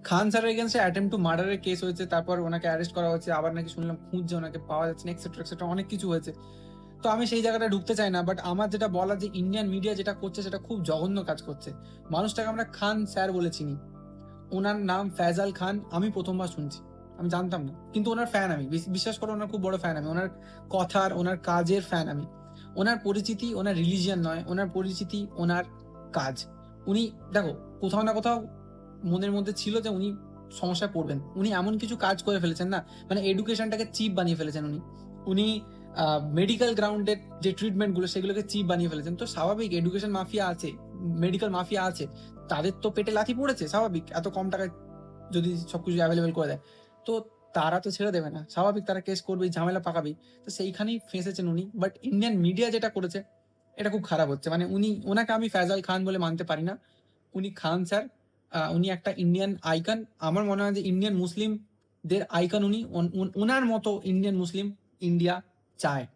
খান স্যারের এগেন্সে attempt to মার্ডারের case হয়েছে, তারপর ওনাকে অ্যারেস্ট করা হয়েছে, আবার নাকি শুনলাম খুঁজছে, ওনাকে পাওয়া যাচ্ছে না, এক্সেট্রা এক্সেট্রা অনেক কিছু হয়েছে। তো আমি সেই জায়গাটা ঢুকতে চাই না, বাট আমার যেটা বলা যে ইন্ডিয়ান মিডিয়া যেটা করছে সেটা খুব জঘন্য কাজ করছে। মানুষটাকে আমরা খান স্যার বলে চিনি, ওনার নাম ফয়জাল খান, আমি প্রথমবার শুনছি, আমি জানতাম না, কিন্তু ওনার ফ্যান আমি, বিশ্বাস করো ওনার খুব বড় ফ্যান আমি, ওনার কথার ওনার কাজের ফ্যান আমি। ওনার পরিচিতি ওনার রিলিজিয়ান নয়, ওনার পরিচিতি ওনার কাজ। উনি দেখো কোথাও না কোথাও মনের মধ্যে ছিল যে উনি সমস্যায় পড়বেন, উনি এমন কিছু কাজ করে ফেলেছেন না, মানে এডুকেশনটাকে চিপ বানিয়ে ফেলেছেন উনি। উনি মেডিকেল গ্রাউন্ডের যে ট্রিটমেন্টগুলো সেগুলোকে চিপ বানিয়ে ফেলেছেন। তো স্বাভাবিক এডুকেশন মাফিয়া আছে, মেডিকেল মাফিয়া আছে, তাদের তো পেটে লাথি পড়েছে, স্বাভাবিক, এত কম টাকায় যদি সবকিছু অ্যাভেলেবেল করে দেয় তো তারা তো ছেড়ে দেবে না, স্বাভাবিক তারা কেস করবেই, ঝামেলা পাকাবেই। তো সেইখানেই ফেঁসেছেন উনি। বাট ইন্ডিয়ান মিডিয়া যেটা করেছে এটা খুব খারাপ হচ্ছে, মানে ওনাকে আমি ফয়জাল খান বলে মানতে পারি না, উনি খান স্যার। উনি একটা ইন্ডিয়ান আইকন, আমার মনে হয় যে ইন্ডিয়ান মুসলিমদের আইকন উনি। ওনার মতো ইন্ডিয়ান মুসলিম ইন্ডিয়া চায়।